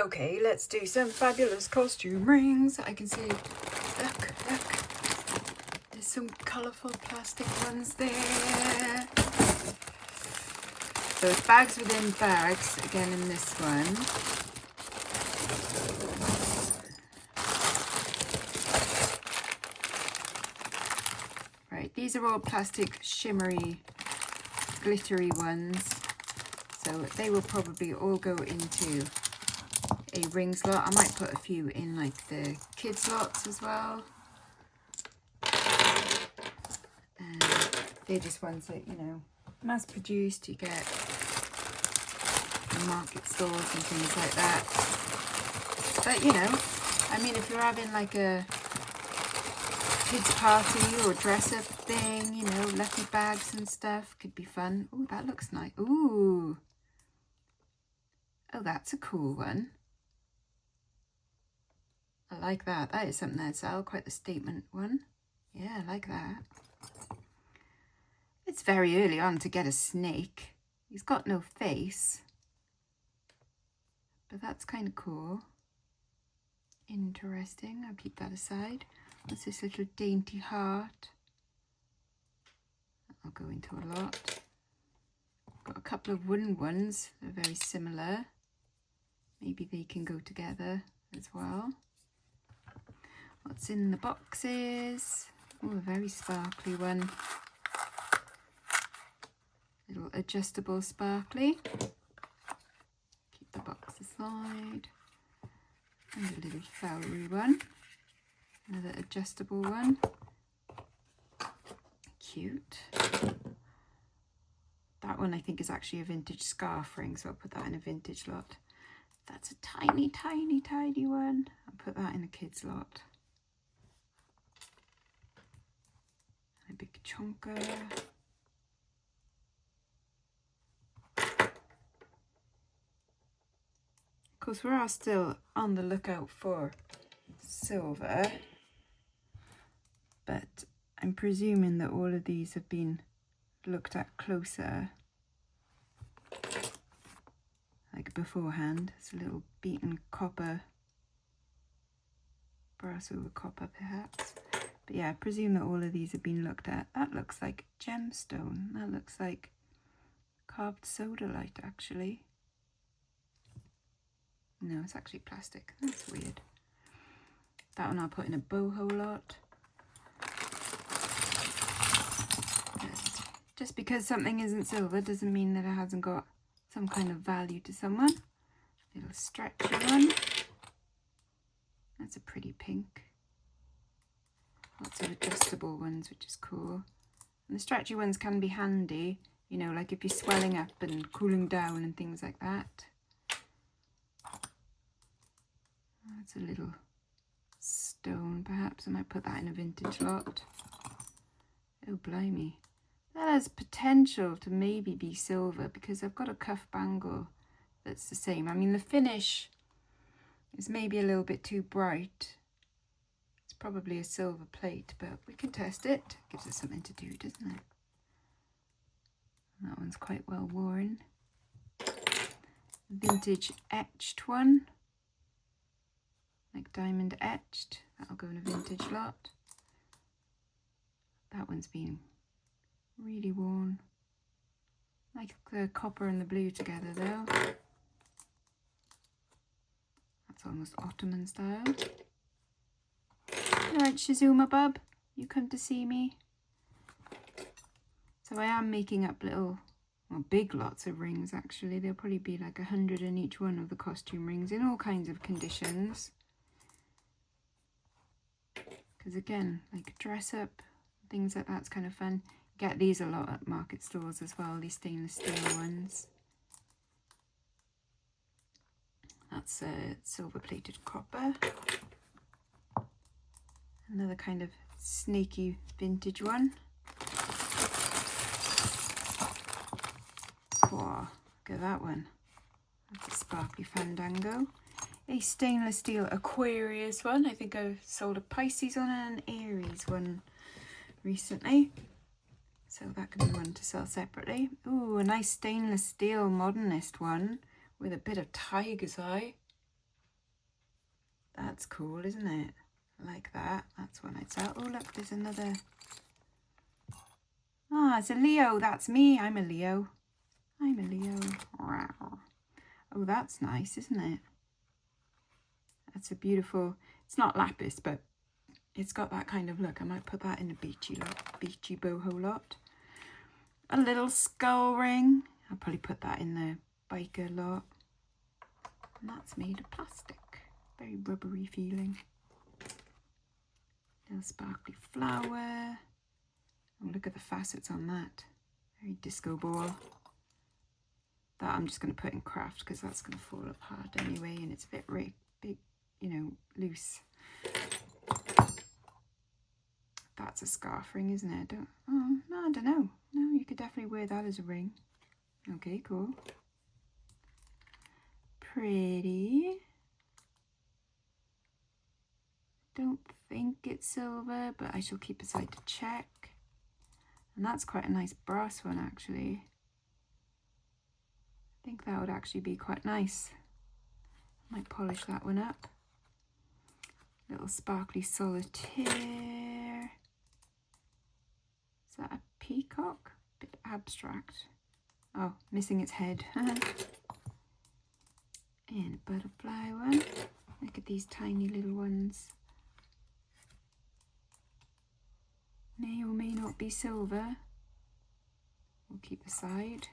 Okay, let's do some fabulous costume rings. I can see, look, there's some colourful plastic ones there. So it's bags within bags, again in this one. Right, these are all plastic shimmery, glittery ones. So they will probably all go into a ring slot. I might put a few in like the kids slots as well. And they're just ones that, you know, mass produced, you get in market stores and things like that. But you know, I mean, if you're having like a kids party or dress up thing, you know, lucky bags and stuff could be fun. Oh, that looks nice. Ooh. Oh, that's a cool one. I like that. That is something I'd sell. Quite the statement one. Yeah, I like that. It's very early on to get a snake. He's got no face. But that's kind of cool. Interesting. I'll keep that aside. What's this little dainty heart? I'll go into a lot. Got a couple of wooden ones. They're very similar. Maybe they can go together as well. What's in the boxes? Oh, a very sparkly one. Little adjustable sparkly. Keep the box aside. And a little flowery one. Another adjustable one. Cute. That one I think is actually a vintage scarf ring, so I'll put that in a vintage lot. That's a tiny, tiny, tiny one. I'll put that in a kids lot. A big chunker. Of course, we are still on the lookout for silver, but I'm presuming that all of these have been looked at closer, like beforehand. It's a little beaten copper, brass over copper perhaps. But yeah, I presume that all of these have been looked at. That looks like gemstone. That looks like carved sodalite actually. No, it's actually plastic. That's weird. That one I'll put in a boho lot. Just because something isn't silver doesn't mean that it hasn't got some kind of value to someone. Little stretchy one. That's a pretty pink. Lots of adjustable ones, which is cool. And the stretchy ones can be handy, you know, like if you're swelling up and cooling down and things like that. That's a little stone, perhaps. I might put that in a vintage lot. Oh, blimey. That has potential to maybe be silver because I've got a cuff bangle that's the same. I mean, the finish is maybe a little bit too bright. It's probably a silver plate, but we can test it. Gives us something to do, doesn't it? That one's quite well worn. Vintage etched one. Like diamond etched. That'll go in a vintage lot. That one's been really worn. Like the copper and the blue together though. That's almost Ottoman style. Alright, Shizuma bub, you come to see me. So I am making up little, well, big lots of rings actually. There'll probably be like 100 in each one of the costume rings in all kinds of conditions. Because again, like dress up, things like that's kind of fun. Get these a lot at market stores as well, these stainless steel ones. That's a silver plated copper. Another kind of snaky vintage one. Wow, look at that one. That's a sparkly Fandango. A stainless steel Aquarius one. I think I sold a Pisces one and an Aries one recently. So that could be one to sell separately. Ooh, a nice stainless steel modernist one with a bit of tiger's eye. That's cool, isn't it? I like that. That's one I'd sell. Oh, look, there's another. Ah, it's a Leo. That's me. I'm a Leo. I'm a Leo. Oh, that's nice, isn't it? That's a beautiful, it's not lapis, but it's got that kind of look. I might put that in a beachy boho lot. A little skull ring. I'll probably put that in the biker lot. And that's made of plastic. Very rubbery feeling. Little sparkly flower. Oh, look at the facets on that. Very disco ball. That I'm just going to put in craft because that's going to fall apart anyway, and it's a bit big, you know, loose. That's a scarf ring, isn't it? Oh, no, I don't know. No, you could definitely wear that as a ring. Okay, cool. Pretty. Don't think it's silver, but I shall keep aside to check. And that's quite a nice brass one, actually. I think that would actually be quite nice. Might polish that one up. Little sparkly solitaire. Is that a peacock? Bit abstract. Oh, missing its head. And a butterfly one. Look at these tiny little ones. May or may not be silver. We'll keep aside.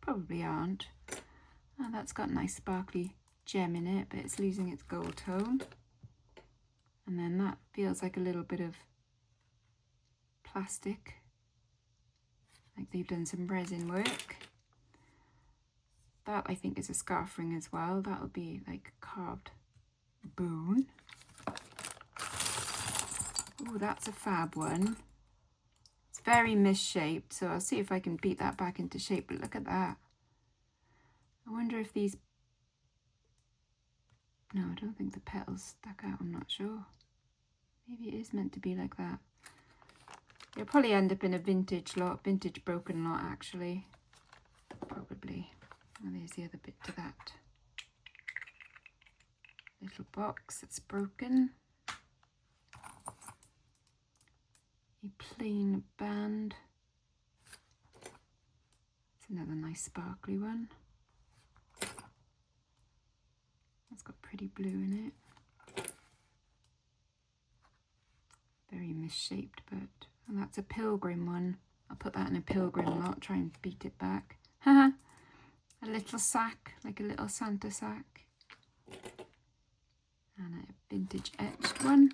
Probably aren't. Oh, that's got a nice sparkly gem in it, but it's losing its gold tone. And then that feels like a little bit of plastic, like they've done some resin work. That I think is a scarf ring as well. That'll be like carved bone. Oh, that's a fab one. It's very misshaped, so I'll see if I can beat that back into shape, but look at that. I wonder if these... No, I don't think the petals stuck out, I'm not sure. Maybe it is meant to be like that. It'll probably end up in a vintage lot, vintage broken lot actually. Probably. And there's the other bit to that. Little box that's broken. A plain band. It's another nice sparkly one. That's got pretty blue in it. Very misshaped, but... And that's a pilgrim one. I'll put that in a pilgrim lot, try and beat it back. Haha. A little sack, like a little Santa sack. And a vintage etched one.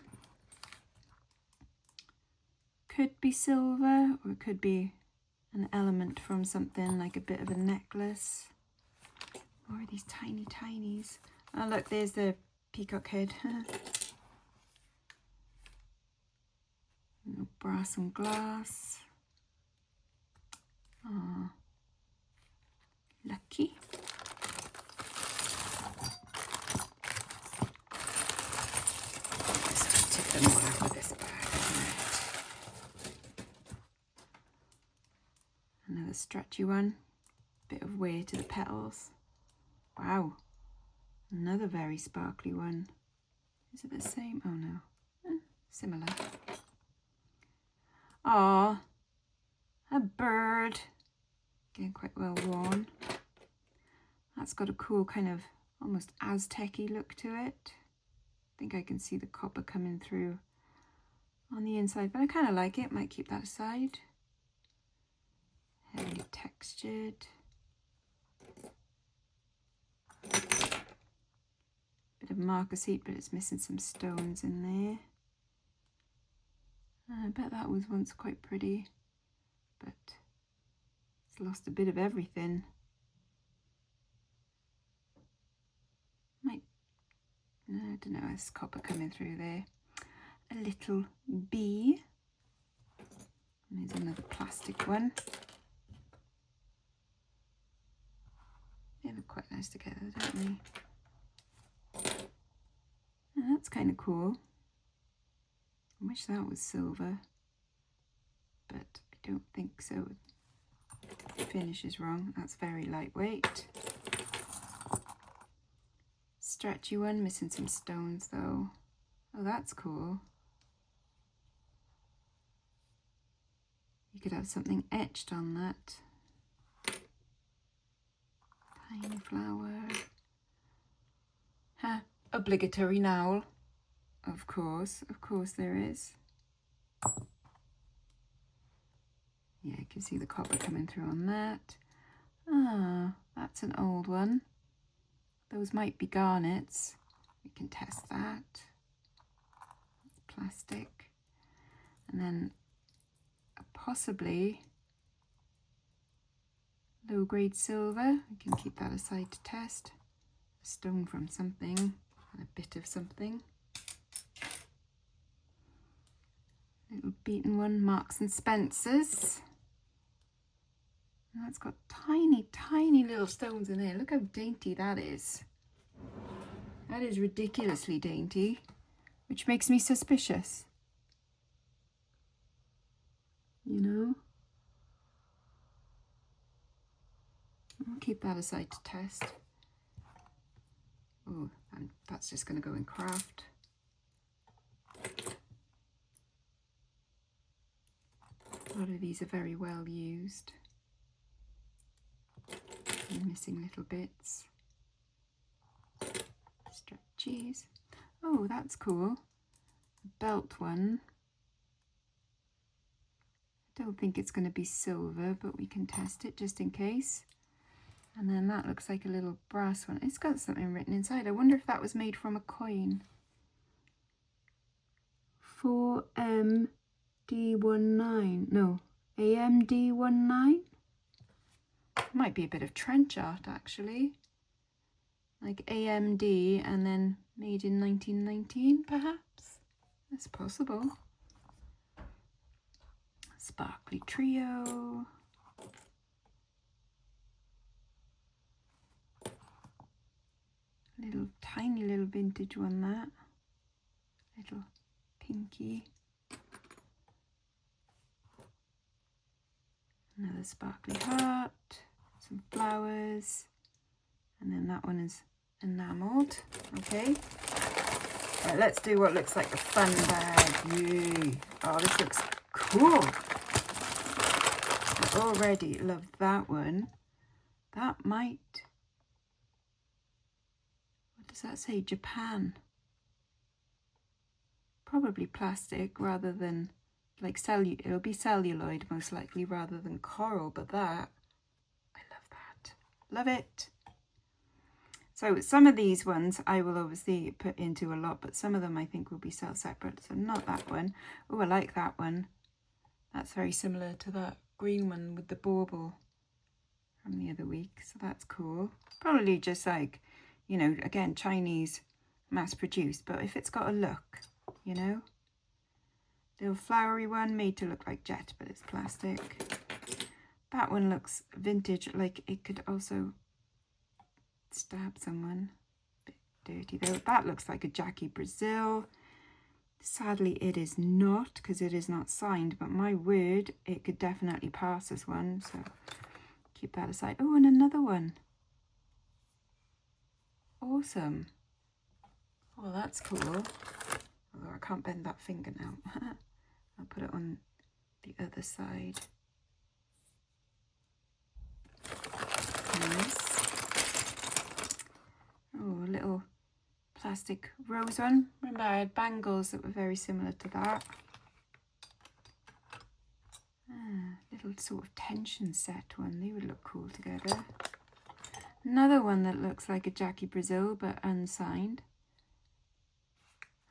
Could be silver, or it could be an element from something, like a bit of a necklace. Or are these tiny tinies? Oh look, there's the peacock head. Brass and glass. Ah, lucky. Just tip them all out of this bag, isn't it? Another stretchy one. Bit of wear to the petals. Wow. Another very sparkly one. Is it the same? Oh no. Similar. Ah, a bird. Getting quite well worn. That's got a cool kind of almost Aztec-y look to it. I think I can see the copper coming through on the inside, but I kind of like it. Might keep that aside. Heavily textured. Bit of marcasite, but it's missing some stones in there. I bet that was once quite pretty, but it's lost a bit of everything. Might, I don't know, there's copper coming through there. A little bee. And there's another plastic one. They look quite nice together, don't they? And that's kind of cool. I wish that was silver, but I don't think so. The finish is wrong. That's very lightweight. stretchy one, missing some stones though. Oh, that's cool. You could have something etched on that. Tiny flower. Ha, obligatory now. Of course there is. Yeah, you can see the copper coming through on that. Ah, that's an old one. Those might be garnets. We can test that. It's plastic. And then possibly low-grade silver. We can keep that aside to test. A stone from something and a bit of something. Little beaten one, Marks and Spencer's. That's got tiny, tiny little stones in there. Look how dainty that is. That is ridiculously dainty, which makes me suspicious. You know? I'll keep that aside to test. Oh, and that's just going to go in craft. A lot of these are very well used. And missing little bits. Stretchies. Oh, that's cool. A belt one. I don't think it's going to be silver, but we can test it just in case. And then that looks like a little brass one. It's got something written inside. I wonder if that was made from a coin. 4MD19. No, AMD19. Might be a bit of trench art actually. Like AMD and then made in 1919 perhaps. That's possible. Sparkly trio. Little tiny little vintage one, that little pinky. Another sparkly heart, some flowers, and then that one is enamelled. Okay, right, let's do what looks like a fun bag. Yay. Oh, this looks cool. I already love that one. That might, what does that say? Japan. Probably plastic rather than like it'll be celluloid most likely rather than coral, but that, I love that. Love it. So some of these ones I will obviously put into a lot, but some of them I think will be separate. So not that one. Oh, I like that one. That's very similar to that green one with the bauble from the other week. So that's cool. Probably just like, you know, again, Chinese mass produced, but if it's got a look, you know. Little flowery one made to look like jet, but it's plastic. That one looks vintage, like it could also stab someone. A bit dirty though. That looks like a Jackie Brazil. Sadly it is not, because it is not signed, but my word, it could definitely pass as one, so keep that aside. Oh, and another one. Awesome. Oh, that's cool. Although I can't bend that finger now. I'll put it on the other side. Nice. Oh, a little plastic rose one. Remember I had bangles that were very similar to that. Little sort of tension set one. They would look cool together. Another one that looks like a Jackie Brazil but unsigned.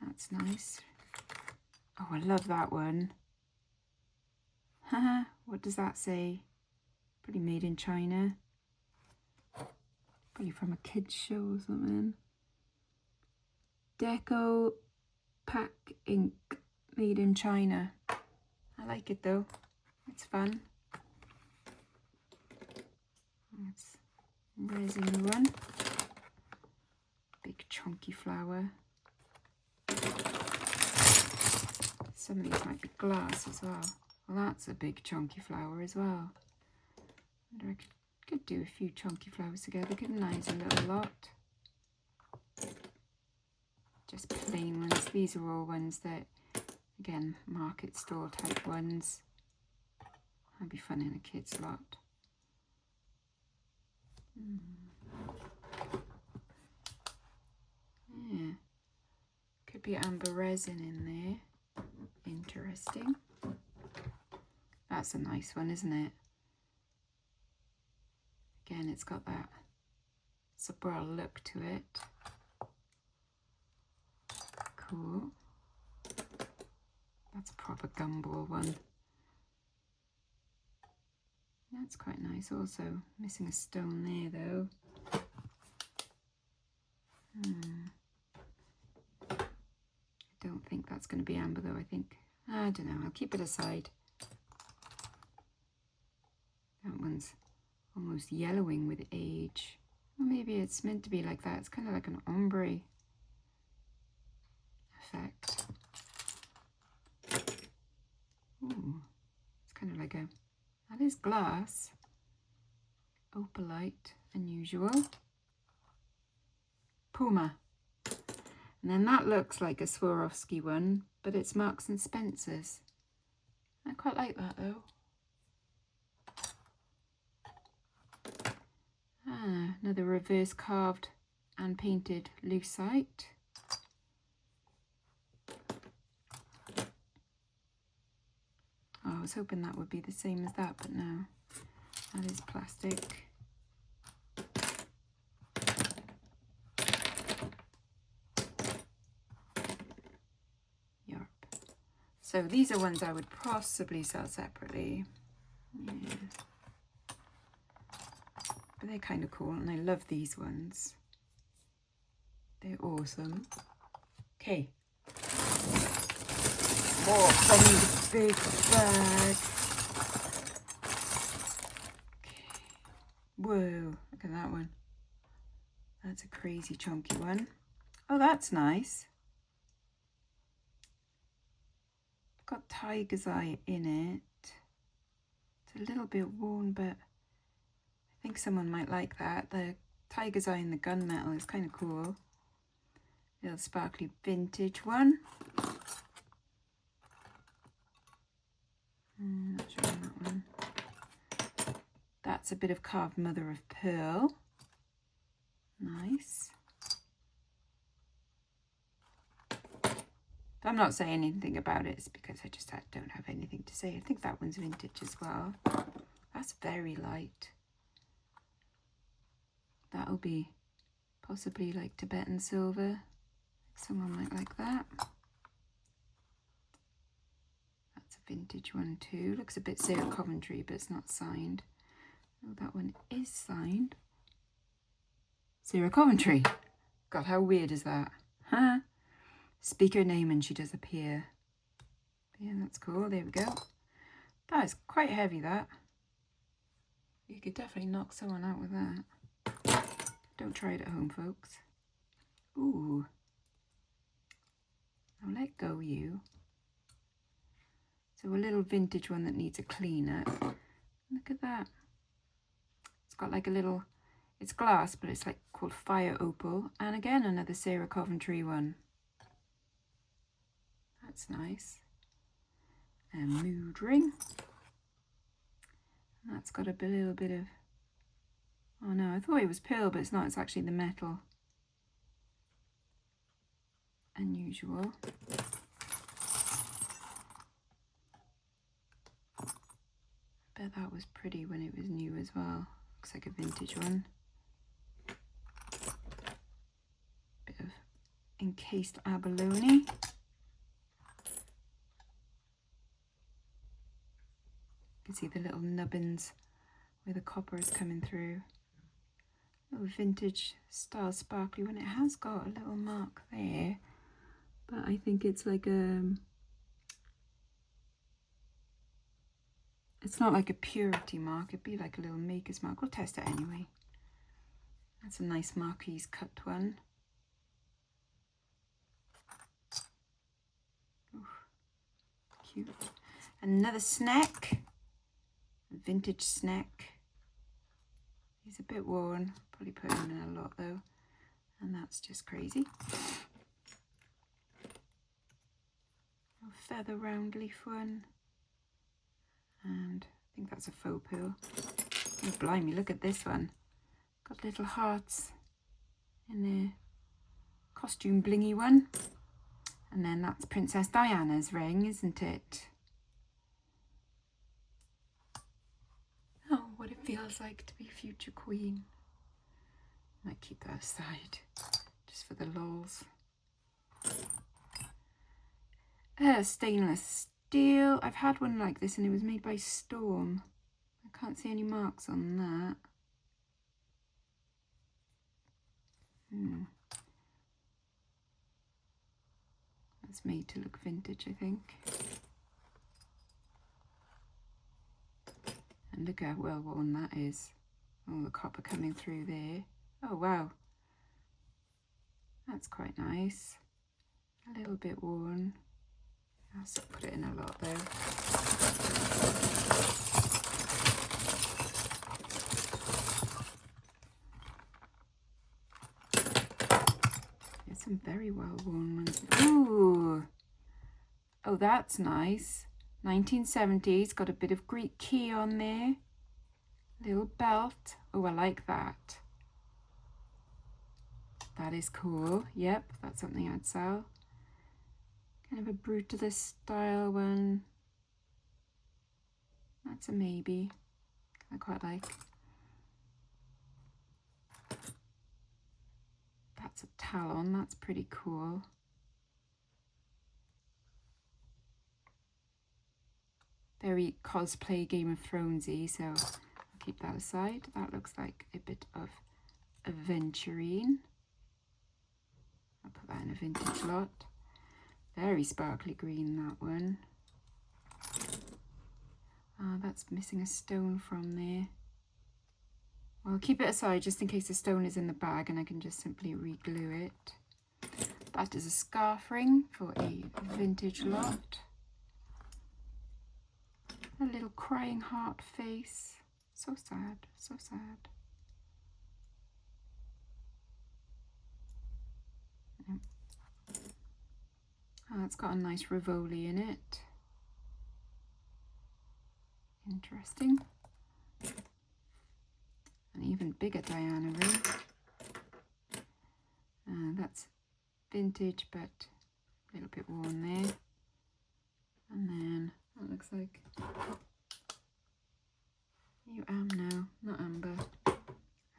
That's nice. Oh, I love that one. Haha, what does that say? Pretty made in China. Probably from a kid's show or something. Deco Pack Ink, made in China. I like it though. It's fun. It's resin one. Big chunky flower. Some of these might be glass as well. Well, that's a big chunky flower as well. I wonder I could do a few chunky flowers together, couldn't I, as a little lot? just plain ones. These are all ones that, again, market store type ones. That'd be fun in a kid's lot. Yeah, could be amber resin in there. Interesting. That's a nice one, isn't it? Again, it's got that sombrero look to it. Cool. That's a proper gumball one. That's quite nice also. Missing a stone there though. I don't think that's going to be amber though, I think. I don't know, I'll keep it aside. That one's almost yellowing with age. Or maybe it's meant to be like that. It's kind of like an ombre effect. Ooh, it's kind of like a, that is glass. Opalite, unusual. Puma. And then that looks like a Swarovski one, but it's Marks and Spencer's. I quite like that though. Ah, another reverse carved and painted lucite. Oh, I was hoping that would be the same as that, but no, that is plastic. Yarp. So these are ones I would possibly sell separately. Yeah. But they're kind of cool, and I love these ones. They're awesome. Okay. More from the big bag. Okay. Whoa, look at that one. That's a crazy chunky one. Oh, that's nice. Got tiger's eye in it. It's a little bit worn, but I think someone might like that. The tiger's eye in the gunmetal is kind of cool. Little sparkly vintage one. Not sure on that one. That's a bit of carved mother of pearl. Nice. But I'm not saying anything about it. It's because I just don't have anything to say. I think that one's vintage as well. That's very light. That'll be possibly like Tibetan silver. Someone might like that. That's a vintage one too. Looks a bit Sarah Coventry, but it's not signed. Oh, that one is signed. Sarah Coventry. God, how weird is that? Huh? Speak her name and she does appear. Yeah, that's cool. There we go. That is quite heavy, that. You could definitely knock someone out with that. Don't try it at home, folks. Ooh. Now let go, you. So a little vintage one that needs a clean up. Look at that. It's got like a little, it's glass, but it's like called Fire Opal. And again, another Sarah Coventry one. That's nice. A mood ring. And that's got a little bit of, oh no, I thought it was pearl, but it's not. It's actually the metal. Unusual. I bet that was pretty when it was new as well. Looks like a vintage one. Bit of encased abalone. You can see the little nubbins where the copper is coming through. Little vintage style sparkly one. It has got a little mark there, but I think it's like it's not like a purity mark. It'd be like a little maker's mark. We'll test it anyway. That's a nice Marquise cut one. Oof, cute. Another snack. Vintage snack. He's a bit worn. Probably put him in a lot though. And that's just crazy. feather round leaf one. And I think that's a faux pearl. Oh, blimey, look at this one. Got little hearts in there. Costume blingy one. And then that's Princess Diana's ring, isn't it? Oh, what it feels like to be future queen. Might keep that aside, just for the lols. Stainless steel. I've had one like this and it was made by Storm. I can't see any marks on that. That's made to look vintage, I think. And look how well worn that is. All the copper coming through there. Oh wow. That's quite nice. A little bit worn. I'll still put it in a lot though. There's some very well worn ones. Ooh. Oh, that's nice. 1970s, got a bit of Greek key on there. Little belt. Oh, I like that. That is cool. Yep, that's something I'd sell. Kind of a brutalist style one. That's a maybe. I quite like. That's a talon. That's pretty cool. Very cosplay Game of Thronesy, so I'll keep that aside. That looks like a bit of aventurine. I'll put that in a vintage lot. Very sparkly green, that one. That's missing a stone from there. Well, I'll keep it aside just in case the stone is in the bag and I can just simply re-glue it. That is a scarf ring for a vintage lot. A little crying heart face. So sad, so sad. Oh, it's got a nice Rivoli in it. Interesting. An even bigger Diana ring. That's vintage, but a little bit worn there. And then that looks like You Am Now, not amber. I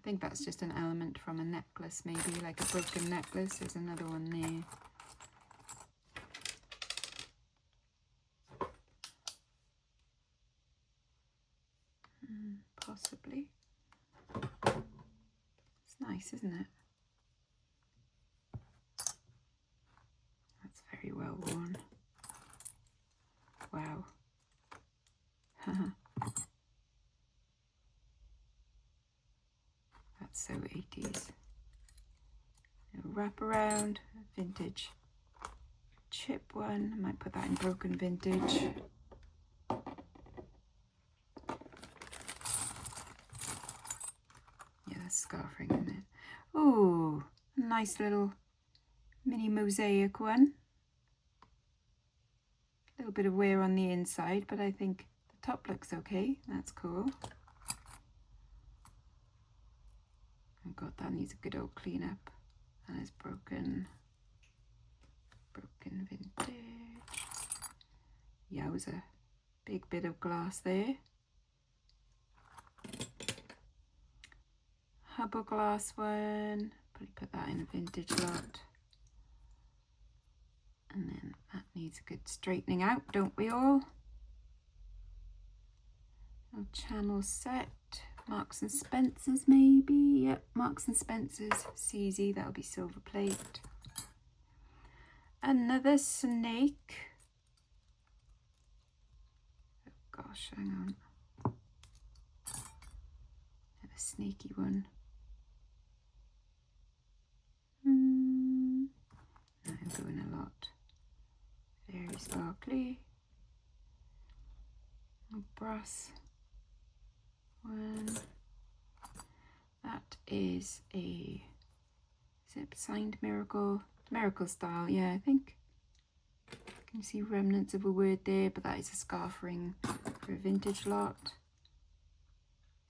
think that's just an element from a necklace, maybe like a broken necklace. There's another one there. Possibly. It's nice, isn't it? That's very well worn. Wow. That's so 80s. Wrap around, vintage chip one. I might put that in broken vintage. Scarf ring in it. Oh, nice little mini mosaic one. A little bit of wear on the inside, but I think the top looks okay. That's cool. Oh god, that needs a good old cleanup. That is broken. Broken vintage. Yowza. Big bit of glass there. Hubble glass one, probably put that in a vintage lot. And then that needs a good straightening out, don't we all? Little channel set, Marks and Spencer's maybe, yep, Marks and Spencer's, CZ, that'll be silver plate. Another snake. Oh gosh, hang on. Another snaky one. I'm doing a lot. Very sparkly. A brass one. That is a zip signed miracle style. Yeah, I think I You see remnants of a word there, but that is a scarf ring for a vintage lot.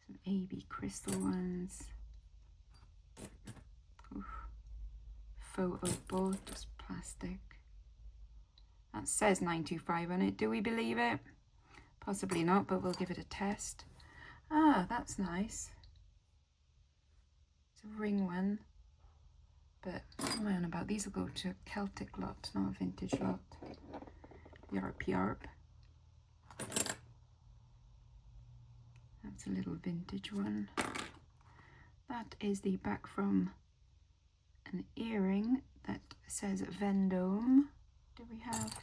Some AB crystal ones. Oof. Photo board, just plastic. That says 925 on it. Do we believe it? Possibly not, but we'll give it a test. Ah, that's nice. It's a ring one. But what am I on about? These will go to a Celtic lot, not a vintage lot. Yarp yarp. That's a little vintage one. That is the back from an earring that says Vendome. Do we have?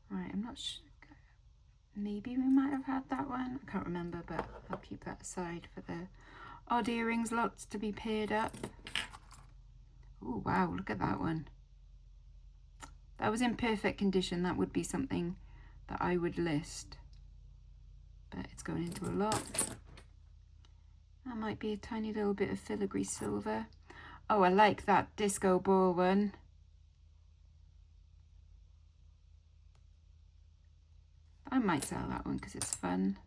Right, I'm not sure. Maybe we might have had that one. I can't remember, but I'll keep that aside for the odd earrings lots to be paired up. Oh wow, look at that one. That was in perfect condition. That would be something that I would list. But it's going into a lot. That might be a tiny little bit of filigree silver. Oh, I like that disco ball one. I might sell that one because it's fun.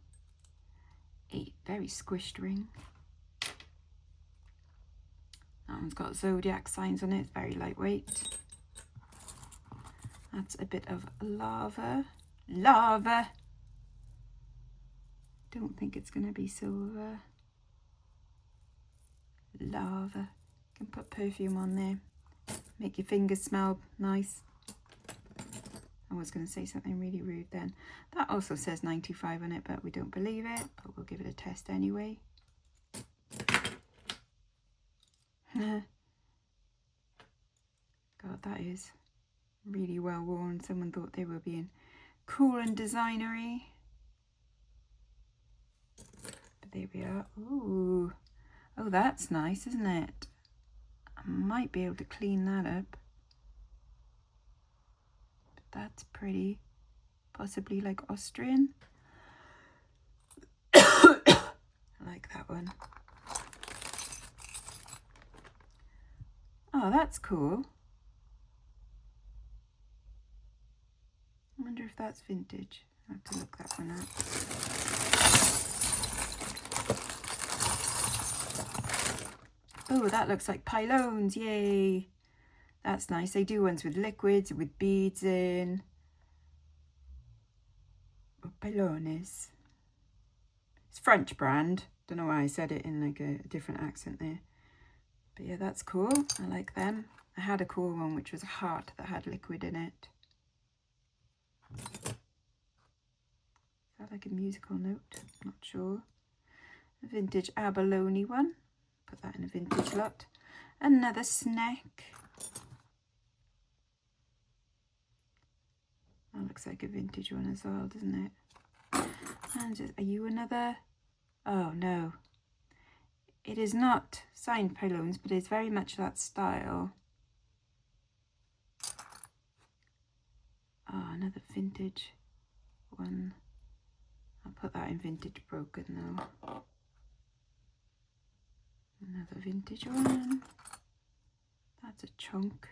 A very squished ring. That one's got zodiac signs on it. It's very lightweight. That's a bit of lava. Lava! Don't think it's going to be silver. Lava. You can put perfume on there. Make your fingers smell nice. I was going to say something really rude then. That also says 95 on it, but we don't believe it. But we'll give it a test anyway. God, that is really well worn. Someone thought they were being cool and designery. But there we are. Ooh. Oh, that's nice, isn't it? I might be able to clean that up. But that's pretty. Possibly like Austrian. I like that one. Oh, that's cool. I wonder if that's vintage. I have to look that one up. Oh, that looks like pylones. Yay. That's nice. They do ones with liquids, with beads in. Oh, pylones. It's French brand. Don't know why I said it in like a different accent there. But yeah, that's cool. I like them. I had a cool one which was a heart that had liquid in it. Is that like a musical note? Not sure. A vintage abalone one. Put that in a vintage lot. Another snack. That looks like a vintage one as well, doesn't it? And just, are you another? Oh no. It is not signed pylones, but it's very much that style. Oh, another vintage one. I'll put that in vintage broken though. Another vintage one. That's a chunk.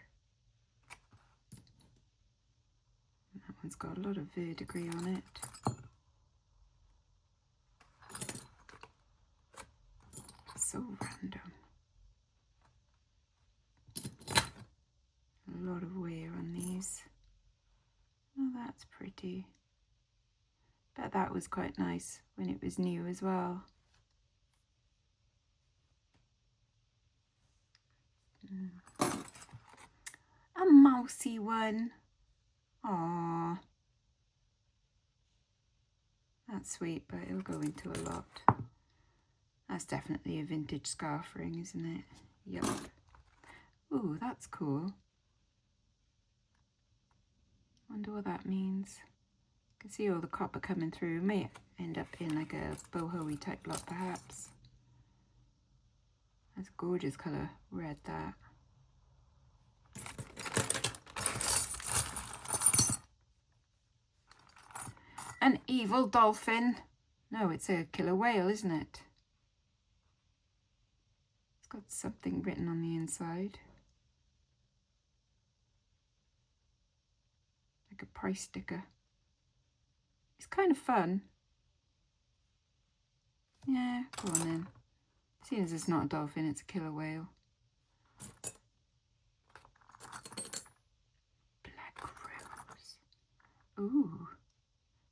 That one's got a lot of verdigris on it. So random. A lot of wear on these. Oh, that's pretty. Bet that was quite nice when it was new as well. A mousy one. Aww. That's sweet, but it'll go into a lot. That's definitely a vintage scarf ring, isn't it? Yup. Ooh, that's cool. Wonder what that means. You can see all the copper coming through. May end up in like a boho-y type lot, perhaps. That's a gorgeous colour. Red, that. An evil dolphin. No, it's a killer whale, isn't it? It's got something written on the inside. like a price sticker. It's kind of fun. Yeah, go on then. Seeing as it's not a dolphin, it's a killer whale. Black rose. Ooh,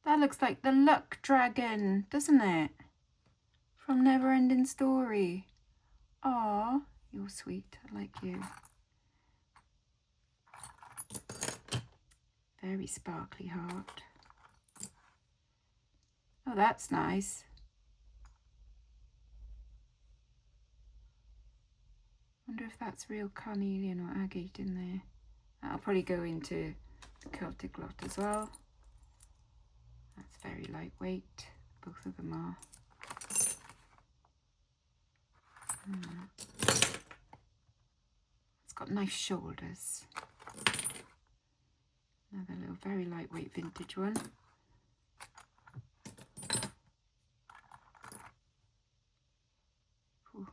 that looks like the luck dragon, doesn't it? From Neverending Story. Aw, you're sweet. I like you. Very sparkly heart. Oh, that's nice. Wonder if that's real carnelian or agate in there. That'll probably go into the Celtic lot as well. That's very lightweight. Both of them are. It's got nice shoulders. Another little very lightweight vintage one. Ooh,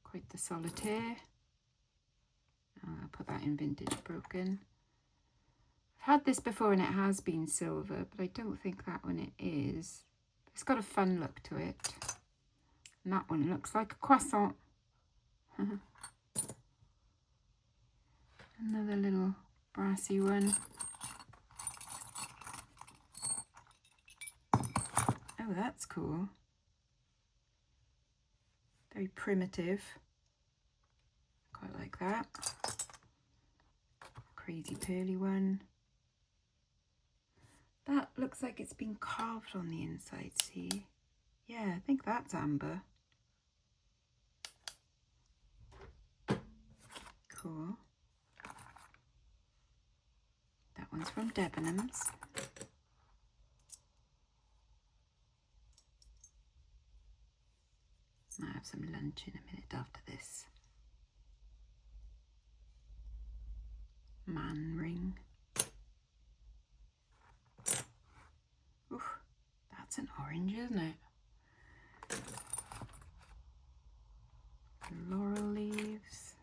quite the solitaire. I'll put that in vintage broken. I've had this before and it has been silver, but I don't think that one it is. It's got a fun look to it. And that one looks like a croissant. Another little brassy one. Oh, that's cool. Very primitive. Quite like that. Crazy pearly one. That looks like it's been carved on the inside, see? Yeah, I think that's amber. Cool. That one's from Debenhams. Might have some lunch in a minute after this. Man ring. Oof, that's an orange, isn't it? Laurel leaves.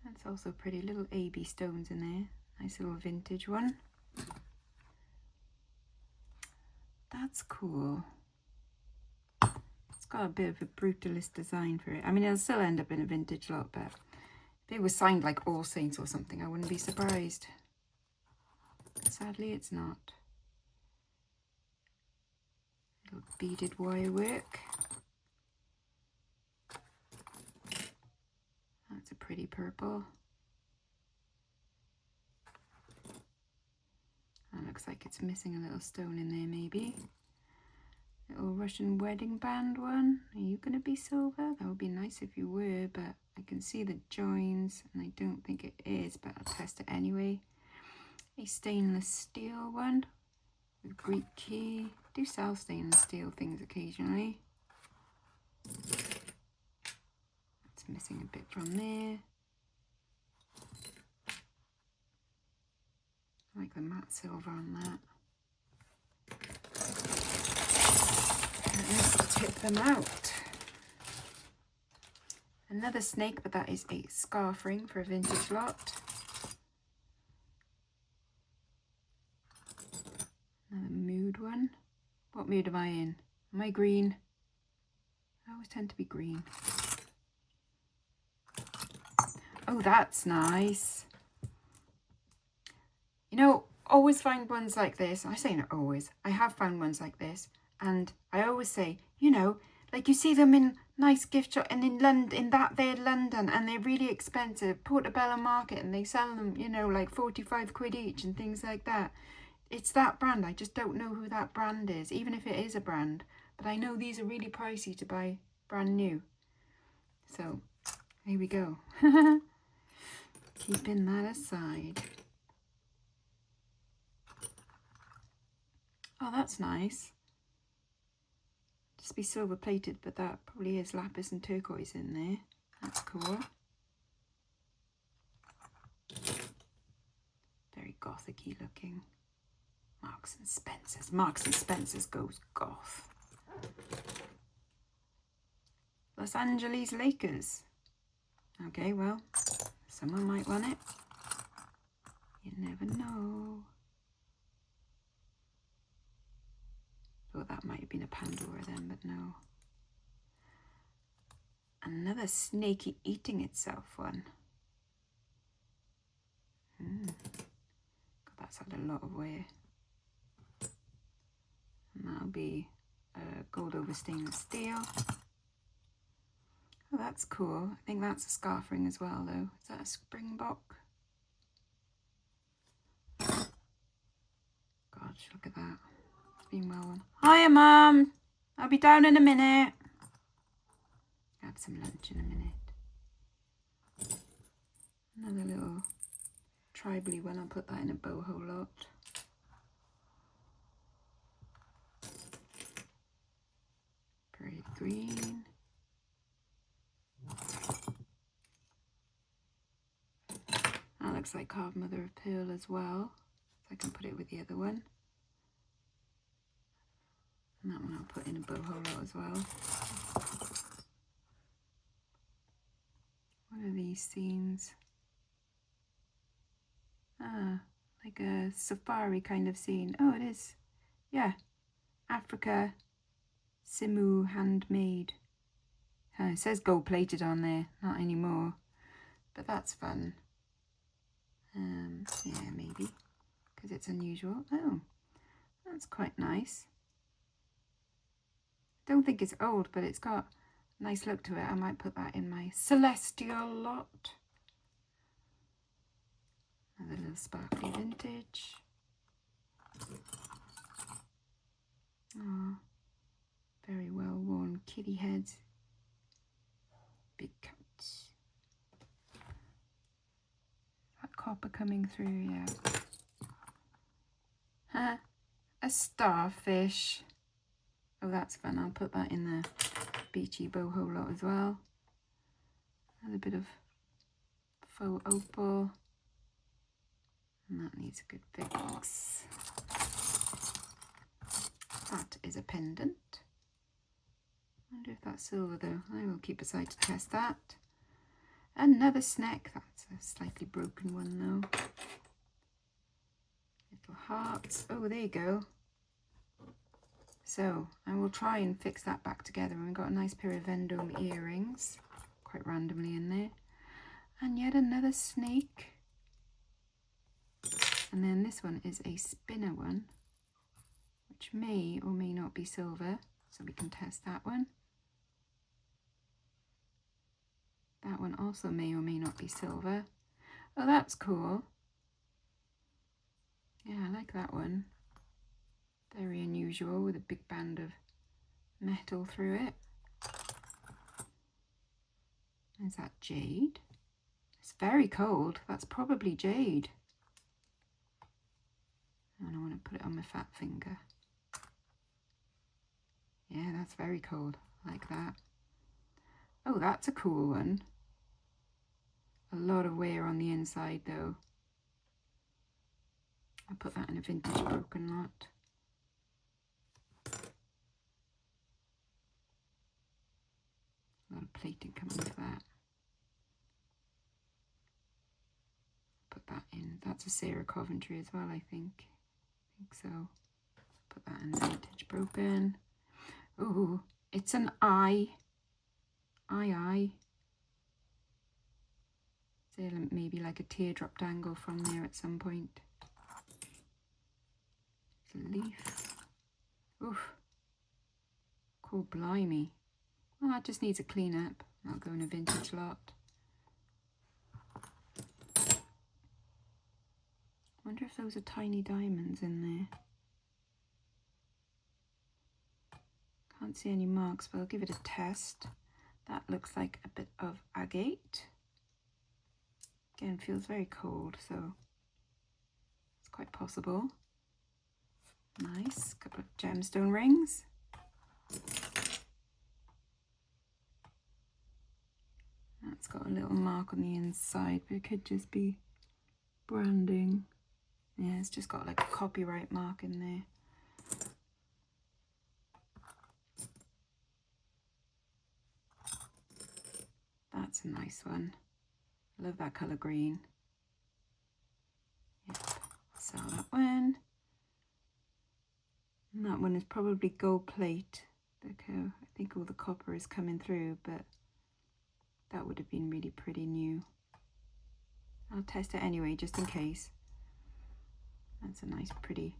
That's also pretty. Little AB stones in there. Nice little vintage one. That's cool. It's got a bit of a brutalist design for it. I mean, it'll still end up in a vintage lot, but if it was signed like All Saints or something, I wouldn't be surprised. Sadly, it's not. Little beaded wire work. That's a pretty purple. That looks like it's missing a little stone in there, maybe. Little Russian wedding band one. Are you going to be silver? That would be nice if you were, but I can see the joins and I don't think it is, but I'll test it anyway. A stainless steel one with Greek key. I do sell stainless steel things occasionally. It's missing a bit from there. I like the matte silver on that. Let's tip them out. Another snake, but that is a scarf ring for a vintage lot. Another mood one. What mood am I in? Am I green? I always tend to be green. Oh, that's nice. You know, always find ones like this. I say not always. I have found ones like this. And I always say, you know, like you see them in nice gift shop and in London, in that there London, and they're really expensive. Portobello Market, and they sell them, you know, like 45 quid each and things like that. It's that brand. I just don't know who that brand is, even if it is a brand. But I know these are really pricey to buy brand new. So, here we go. Keeping that aside. Oh, that's nice. Just be silver plated, but that probably is lapis and turquoise in there. That's cool. Very gothic-y looking. Marks and Spencer's. Marks and Spencer's goes goth. Los Angeles Lakers. Okay, well, someone might want it. You never know. Thought that might have been a Pandora then, but no. Another snaky eating itself one. God, that's had a lot of wear. And that'll be gold over stainless steel. Oh, that's cool. I think that's a scarf ring as well, though. Is that a springbok? Gosh, look at that. It's been well on. Hiya, Mum. I'll be down in a minute. Have some lunch in a minute. Another little tribally one. I'll put that in a boho lot. Very green. That looks like carved mother of pearl as well. So I can put it with the other one. And that one I'll put in a boho lot as well. What are these scenes? Ah, like a safari kind of scene. Oh, it is. Yeah. Africa, Simu handmade. It says gold plated on there, not anymore. But that's fun. Yeah, maybe. Because it's unusual. Oh, that's quite nice. Don't think it's old, but it's got a nice look to it. I might put that in my celestial lot. Another little sparkly vintage. Oh, very well worn kitty heads. Big cats. That copper coming through, yeah. Huh? A starfish. Oh, that's fun. I'll put that in the beachy boho lot as well. Another bit of faux opal. And that needs a good fix. That is a pendant. I wonder if that's silver though. I will keep aside to test that. Another snack. That's a slightly broken one though. Little hearts. Oh, there you go. So I will try and fix that back together. And we've got a nice pair of Vendome earrings, quite randomly in there. And yet another snake. And then this one is a spinner one, which may or may not be silver. So we can test that one. That one also may or may not be silver. Oh, that's cool. Yeah, I like that one. Very unusual with a big band of metal through it. Is that jade? It's very cold. That's probably jade. And I want to put it on my fat finger. Yeah, that's very cold. I like that. Oh, that's a cool one. A lot of wear on the inside though. I'll put that in a vintage broken lot. A lot of plating coming with that. Put that in. That's a Sarah Coventry as well, I think. So. Put that in vintage broken. Oh, it's an eye. Eye. Is there maybe like a teardrop dangle from there at some point? It's a leaf. Oof. Cool, blimey. Well, that just needs a clean up. I'll go in a vintage lot. Wonder if those are tiny diamonds in there. Can't see any marks, but I'll give it a test. That looks like a bit of agate. Again, feels very cold, so it's quite possible. Nice, couple of gemstone rings. That's got a little mark on the inside, but it could just be branding. Yeah, it's just got like a copyright mark in there. That's a nice one. Love that colour green. Yep, sell that one. And that one is probably gold plate. Look how, I think all the copper is coming through, but that would have been really pretty new. I'll test it anyway, just in case. That's a nice, pretty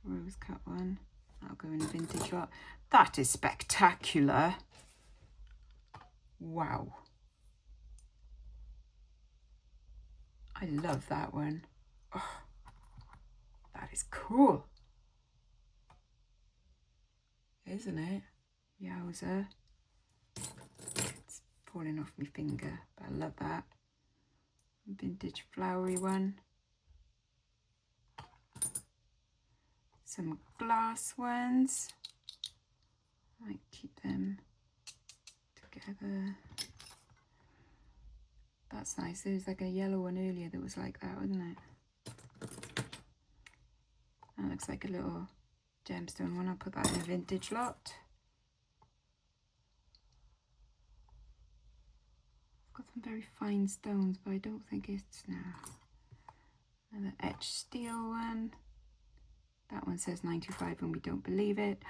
rose cut one. That'll go in a vintage lot. That is spectacular. Wow. I love that one. Oh, that is cool. Isn't it? Yowza. It's falling off my finger, but I love that. Vintage flowery one. Some glass ones. I might keep them together. That's nice. There was like a yellow one earlier that was like that, wasn't it? That looks like a little gemstone one. I'll put that in a vintage lot. Got some very fine stones, but I don't think it's now. Another etched steel one. That one says 925 and we don't believe it.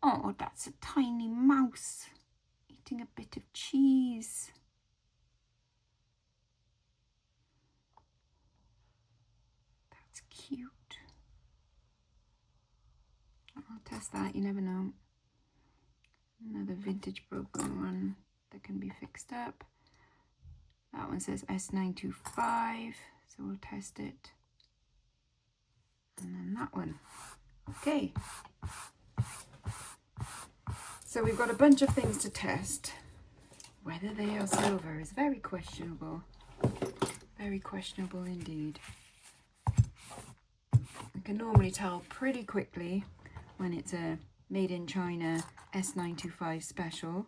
Oh, that's a tiny mouse eating a bit of cheese. That's cute. I'll test that, you never know. Another vintage broken one that can be fixed up. That one says S925, so we'll test it. And then that one. Okay. So we've got a bunch of things to test. Whether they are silver is very questionable. Very questionable indeed. I can normally tell pretty quickly when it's a made in China S925 special.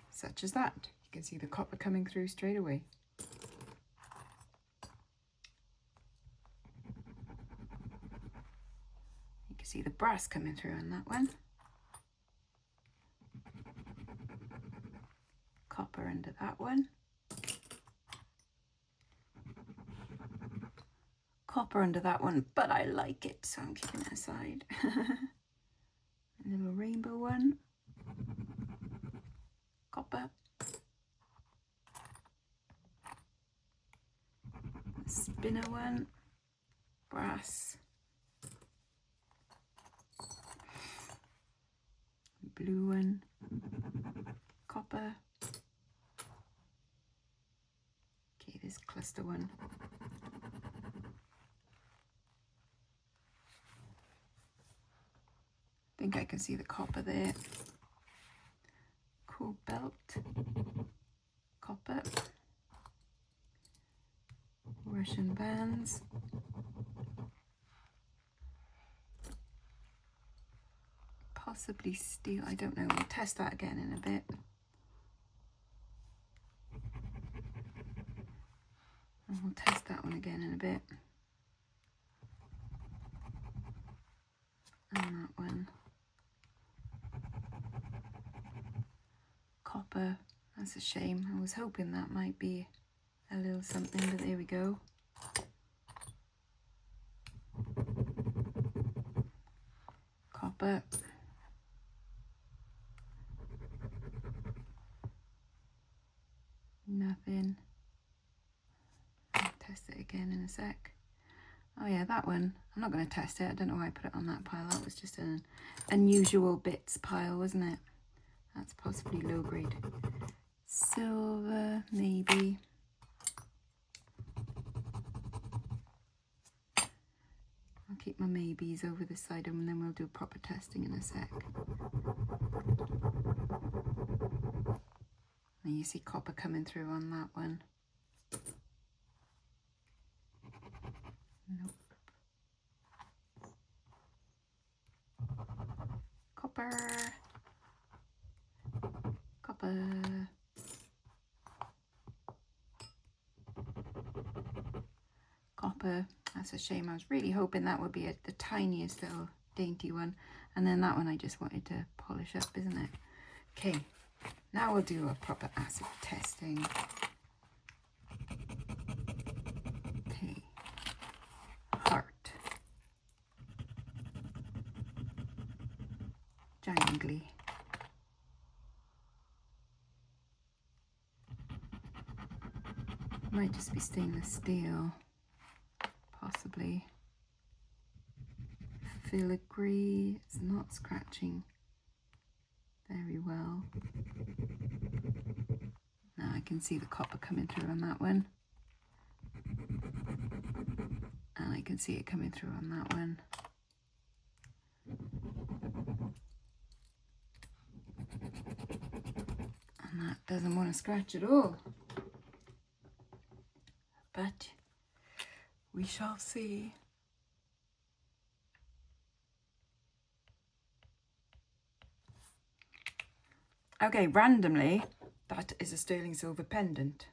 Such as that. You can see the copper coming through straight away. You can see the brass coming through on that one. Copper under that one. Copper under that one, but I like it, so I'm keeping it aside. A little rainbow one. Copper. Spinner one. Brass. Blue one. Copper. Okay, this cluster one. I think I can see the copper there. Cool belt. Copper. Russian bands. Possibly steel, I don't know. We'll test that again in a bit. And we'll test that one again in a bit. And that one. Copper, that's a shame. I was hoping that might be a little something, but there we go. Copper. Nothing. I'll test it again in a sec. Oh yeah, that one. I'm not going to test it. I don't know why I put it on that pile. That was just an unusual bits pile, wasn't it? That's possibly low grade. Silver, maybe. I'll keep my maybes over this side and then we'll do proper testing in a sec. And you see copper coming through on that one. Nope. Copper. Copper. Copper. That's a shame. I was really hoping that would be the tiniest little dainty one. And then that one I just wanted to polish up, isn't it? Okay, now we'll do a proper acid testing. Okay, heart, jangly, might just be stainless steel, possibly. Filigree, it's not scratching very well. Now I can see the copper coming through on that one. And I can see it coming through on that one. And that doesn't want to scratch at all. But we shall see. Okay, randomly, that is a sterling silver pendant.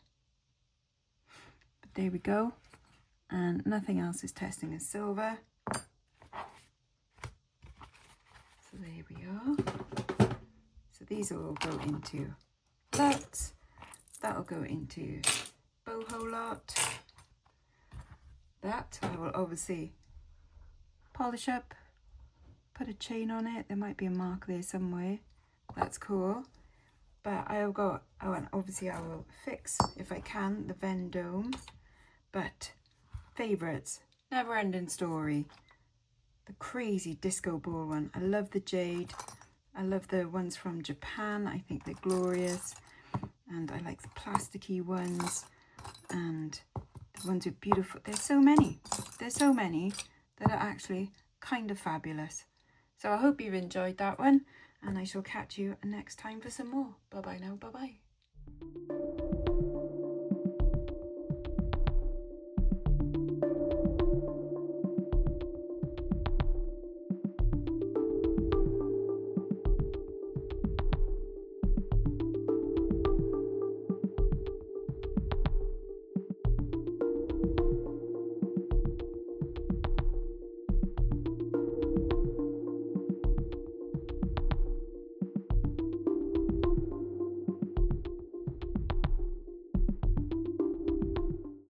But there we go. And nothing else is testing as silver. So there we are. So these will all go into lots. That'll go into boho lot. That I will obviously polish up, put a chain on it. There might be a mark there somewhere. That's cool. But I'll go, oh, and obviously I will fix, if I can, the Vendome. But favourites, Never Ending Story, the crazy disco ball one. I love the jade. I love the ones from Japan. I think they're glorious. And I like the plasticky ones. And the ones with beautiful, there's so many. There's so many that are actually kind of fabulous. So I hope you've enjoyed that one. And I shall catch you next time for some more. Bye-bye now. Bye-bye.